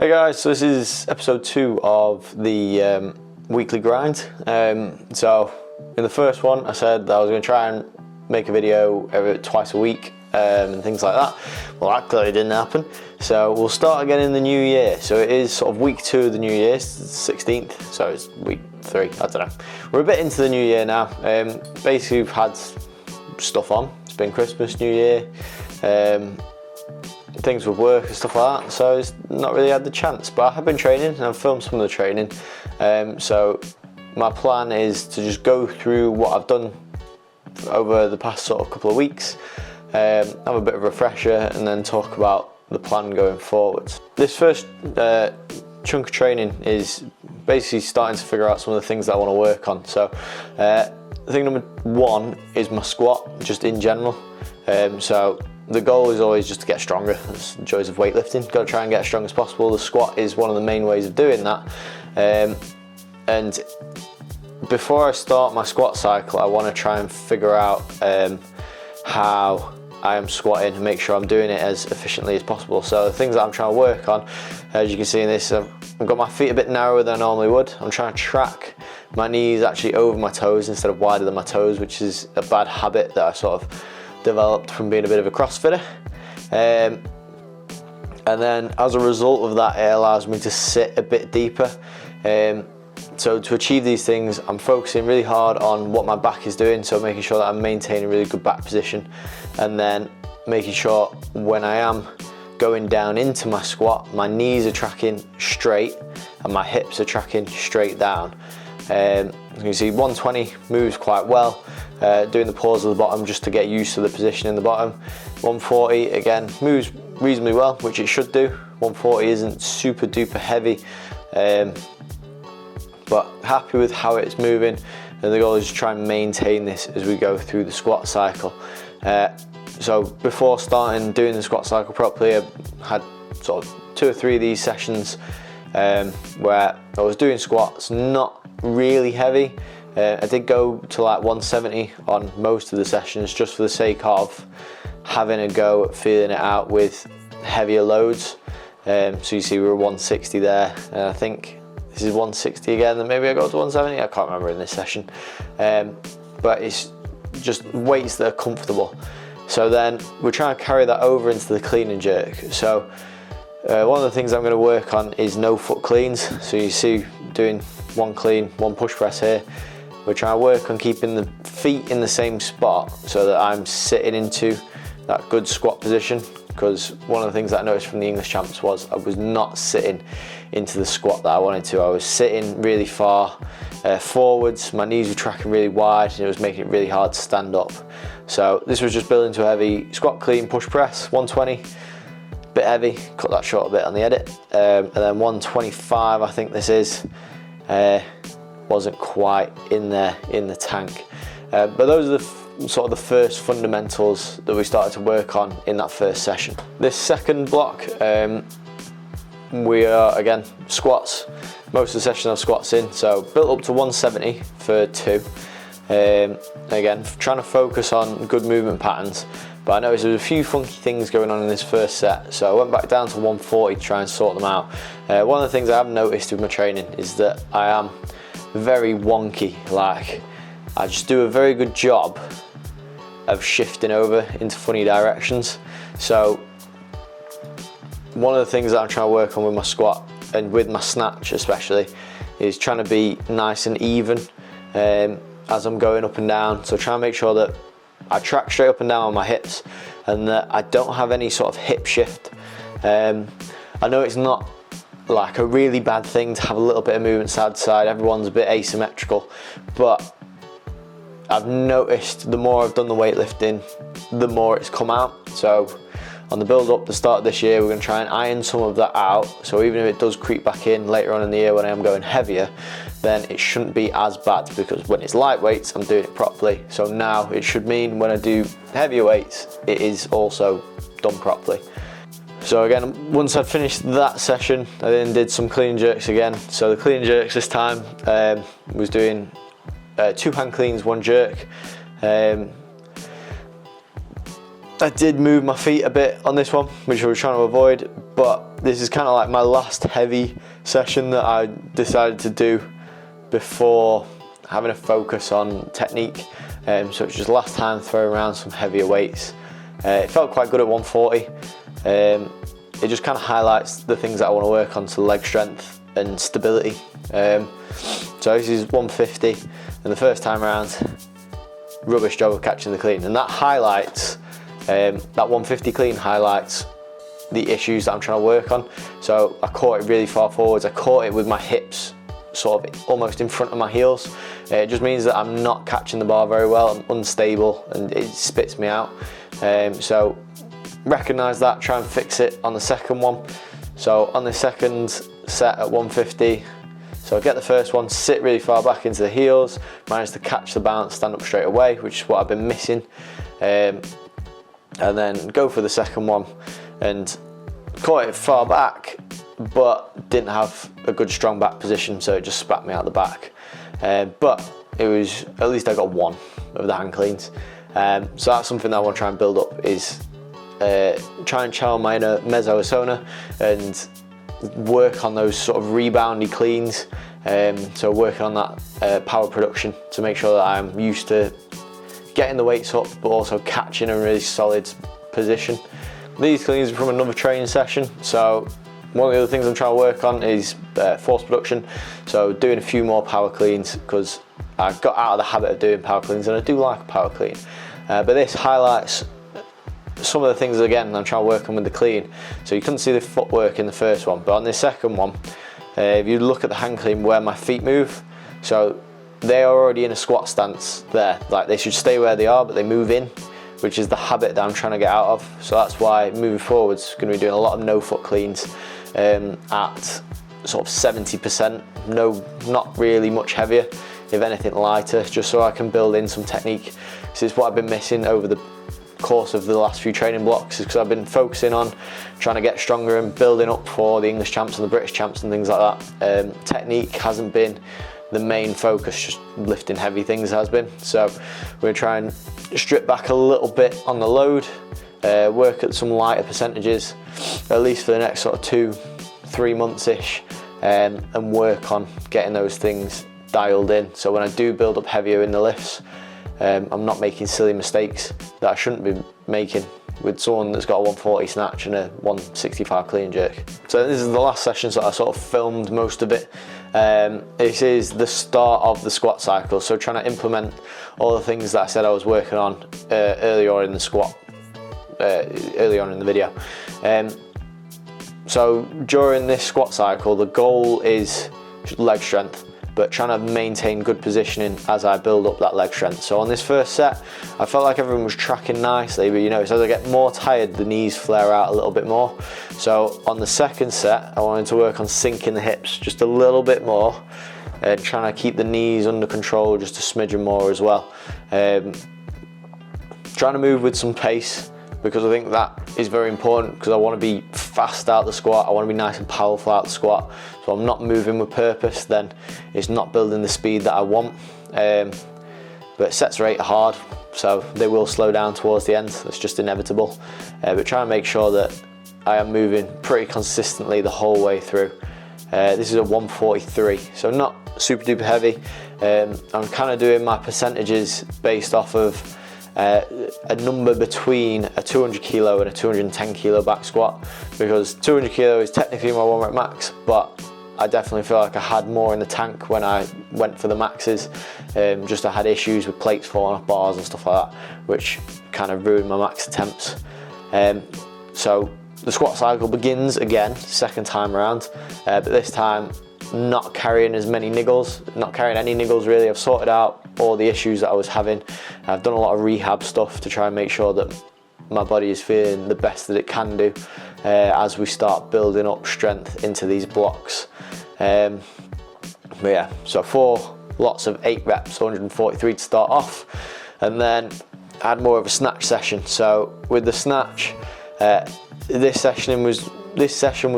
Hey guys, so this is episode 2 of the weekly grind. So in the first one I said that I was going to try and make a video twice a week and things like that. Well, that clearly didn't happen. So we'll start again in the new year. So it is sort of week 2 of the new year, it's the 16th, so it's week 3, I don't know. We're a bit into the new year now. Basically we've had stuff on. It's been Christmas, New Year. Things with work and stuff like that, so it's not really had the chance, but I have been training and I've filmed some of the training. So my plan is to just go through what I've done over the past sort of couple of weeks, have a bit of a refresher, and then talk about the plan going forwards. This first chunk of training is basically starting to figure out some of the things that I want to work on. So thing number 1 is my squat, just in general. So the goal is always just to get stronger. That's the joys of weightlifting. Got to try and get as strong as possible. The squat is one of the main ways of doing that. And before I start my squat cycle, I want to try and figure out how I am squatting and make sure I'm doing it as efficiently as possible. So the things that I'm trying to work on, as you can see in this, I've got my feet a bit narrower than I normally would. I'm trying to track my knees actually over my toes instead of wider than my toes, which is a bad habit that I sort of developed from being a bit of a CrossFitter. And then as a result of that, it allows me to sit a bit deeper. So to achieve these things, I'm focusing really hard on what my back is doing, so making sure that I'm maintaining a really good back position, and then making sure when I am going down into my squat, my knees are tracking straight and my hips are tracking straight down. You can see 120 moves quite well, doing the pause at the bottom just to get used to the position in the bottom. 140 again moves reasonably well, which it should do. 140 isn't super duper heavy, but happy with how it's moving, and the goal is to try and maintain this as we go through the squat cycle. So before starting doing the squat cycle properly, I had sort of 2 or 3 of these sessions where I was doing squats not really heavy. I did go to like 170 on most of the sessions just for the sake of having a go at feeling it out with heavier loads. So you see we were 160 there, and I think this is 160 again, and maybe I go to 170, I can't remember in this session. But it's just weights that are comfortable. So then we're trying to carry that over into the clean and jerk. So one of the things I'm going to work on is no foot cleans. So you see doing 1 clean, 1 push press here. We're trying to work on keeping the feet in the same spot so that I'm sitting into that good squat position, because one of the things that I noticed from the English champs was I was not sitting into the squat that I wanted to. I was sitting really far forwards, my knees were tracking really wide, and it was making it really hard to stand up. So this was just building to a heavy squat clean push press, 120, bit heavy, cut that short a bit on the edit, and then 125 I think this is, wasn't quite in there in the tank. But those are the sort of the first fundamentals that we started to work on in that first session. This second block, we are again squats. Most of the session I've squats in, so built up to 170 for 2. Again, trying to focus on good movement patterns, but I noticed there was a few funky things going on in this first set, so I went back down to 140 to try and sort them out. One of the things I have noticed with my training is that I am very wonky. Like, I just do a very good job of shifting over into funny directions. So one of the things that I'm trying to work on with my squat and with my snatch especially is trying to be nice and even as I'm going up and down. So try and make sure that I track straight up and down on my hips and that I don't have any sort of hip shift. I know it's not like a really bad thing to have a little bit of movement side to side. Everyone's a bit asymmetrical, but I've noticed the more I've done the weightlifting, the more it's come out. So on the build up, the start of this year, we're going to try and iron some of that out. So even if it does creep back in later on in the year when I am going heavier, then it shouldn't be as bad, because when it's lightweights, I'm doing it properly. So now it should mean when I do heavier weights, it is also done properly. So again, once I'd finished that session, I then did some clean and jerks again. So the clean and jerks this time was doing 2 hand cleans, 1 jerk. I did move my feet a bit on this one, which I was trying to avoid, but this is kind of like my last heavy session that I decided to do before having a focus on technique. So it's just last time throwing around some heavier weights. It felt quite good at 140. It just kind of highlights the things that I want to work on, so leg strength and stability. So this is 150, and the first time around, rubbish job of catching the clean, and that highlights, that 150 clean highlights the issues that I'm trying to work on. So I caught it really far forwards, I caught it with my hips sort of almost in front of my heels. It just means that I'm not catching the bar very well, I'm unstable, and it spits me out. So recognise that, try and fix it on the second one. So on the second set at 150, so I get the first one, sit really far back into the heels, manage to catch the bounce, stand up straight away, which is what I've been missing. And then go for the second one and caught it far back, but didn't have a good strong back position, so it just spat me out the back. But it was, at least I got one of the hand cleans. So that's something that I want to try and build up, is try and channel my inner Mezzo Hosona and work on those sort of reboundy cleans. So working on that power production to make sure that I'm used to getting the weights up, but also catching a really solid position. These cleans are from another training session, so one of the other things I'm trying to work on is force production. So doing a few more power cleans, because I got out of the habit of doing power cleans, and I do like a power clean. But this highlights some of the things, again, I'm trying to work on with the clean. So you couldn't see the footwork in the first one, but on this second one, if you look at the hand clean where my feet move, so they are already in a squat stance there. Like, they should stay where they are, but they move in, which is the habit that I'm trying to get out of. So that's why moving forwards, going to be doing a lot of no foot cleans at sort of 70%, not really much heavier, if anything lighter, just so I can build in some technique. This is what I've been missing over the course of the last few training blocks, is because I've been focusing on trying to get stronger and building up for the English champs and the British champs and things like that. Technique hasn't been the main focus, just lifting heavy things has been. So we're going to try and strip back a little bit on the load, work at some lighter percentages, at least for the next sort of 2-3 months-ish, and work on getting those things dialed in. So when I do build up heavier in the lifts, I'm not making silly mistakes that I shouldn't be making with someone that's got a 140 snatch and a 165 clean jerk. So this is the last session, so I sort of filmed most of it. This is the start of the squat cycle, so trying to implement all the things that I said I was working on earlier in the squat, earlier on in the video. So during this squat cycle, the goal is leg strength, but trying to maintain good positioning as I build up that leg strength. So on this first set, I felt like everyone was tracking nicely, but you know, as I get more tired, the knees flare out a little bit more. So on the second set, I wanted to work on sinking the hips just a little bit more, trying to keep the knees under control just a smidgen more as well. Trying to move with some pace, because I think that is very important, because I want to be fast out the squat, I want to be nice and powerful out the squat. So I'm not moving with purpose, then it's not building the speed that I want. But sets are 8 are hard, so they will slow down towards the end, that's just inevitable. But try and make sure that I am moving pretty consistently the whole way through. This is a 143, so not super duper heavy. I'm kind of doing my percentages based off of a number between a 200 kilo and a 210 kilo back squat, because 200 kilo is technically my 1 rep max, but I definitely feel like I had more in the tank when I went for the maxes. Just I had issues with plates falling off bars and stuff like that, which kind of ruined my max attempts. So the squat cycle begins again, second time around, but this time not carrying as many niggles, not carrying any niggles really. I've sorted out all the issues that I was having. I've done a lot of rehab stuff to try and make sure that my body is feeling the best that it can do as we start building up strength into these blocks. But yeah, so 4 lots of 8 reps, 143 to start off, and then I had more of a snatch session. So with the snatch, this session was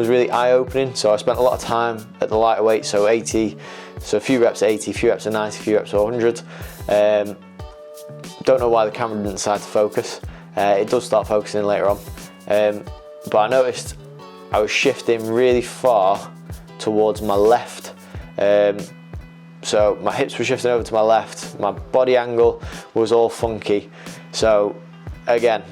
really eye-opening. So I spent a lot of time at the lighter weight, so 80, so a few reps at 80, a few reps at 90, a few reps at 100. Don't know why the camera didn't decide to focus. it does start focusing later on. But I noticed I was shifting really far towards my left. So my hips were shifting over to my left, my body angle was all funky. So again,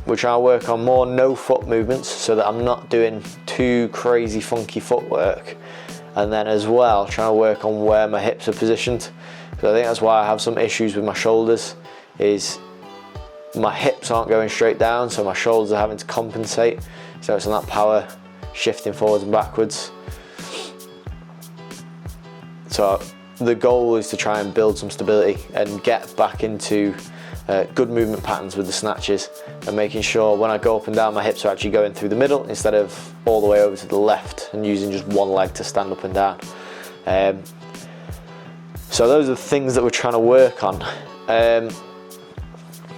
we're trying to work on more no foot movements so that I'm not doing too crazy funky footwork. And then as well, trying to work on where my hips are positioned. So I think that's why I have some issues with my shoulders, is my hips aren't going straight down, so my shoulders are having to compensate. So it's on that power, shifting forwards and backwards. So the goal is to try and build some stability and get back into good movement patterns with the snatches, and making sure when I go up and down, my hips are actually going through the middle instead of all the way over to the left and using just one leg to stand up and down. So those are the things that we're trying to work on.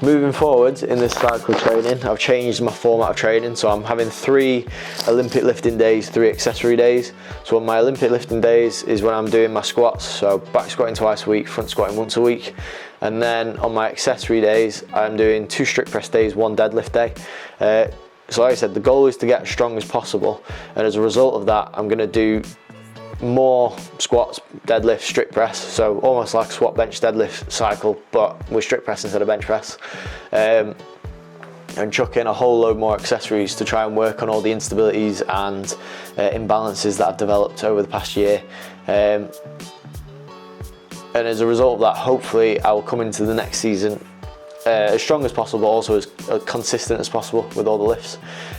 Moving forward in this cycle training, I've changed my format of training, so I'm having 3 Olympic lifting days, 3 accessory days. So on my Olympic lifting days is when I'm doing my squats, so back squatting twice a week, front squatting once a week. And then on my accessory days, I'm doing 2 strict press days, 1 deadlift day. So like I said, the goal is to get as strong as possible, and as a result of that, I'm going to do more squats, deadlift, strict press, so almost like a squat, bench, deadlift cycle, but with strict press instead of bench press, and chuck in a whole load more accessories to try and work on all the instabilities and imbalances that I've developed over the past year. And as a result of that, hopefully I will come into the next season as strong as possible, also as consistent as possible with all the lifts,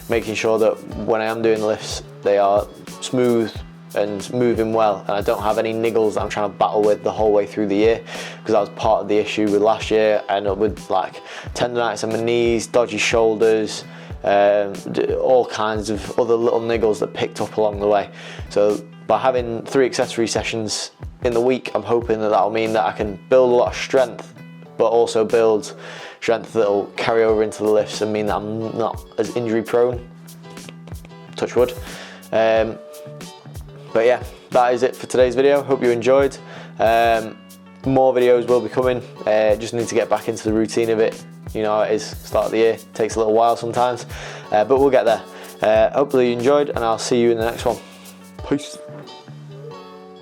making sure that when I am doing the lifts, they are smooth and moving well, and I don't have any niggles that I'm trying to battle with the whole way through the year, because that was part of the issue with last year. I ended up with like tendonitis in my knees, dodgy shoulders, all kinds of other little niggles that picked up along the way. So by having 3 accessory sessions in the week, I'm hoping that that'll mean that I can build a lot of strength, but also build strength that'll carry over into the lifts and mean that I'm not as injury prone, touch wood. But yeah, that is it for today's video. Hope you enjoyed. More videos will be coming. Just need to get back into the routine of it. You know how it is, start of the year, takes a little while sometimes, but we'll get there. Hopefully you enjoyed, and I'll see you in the next one. Peace.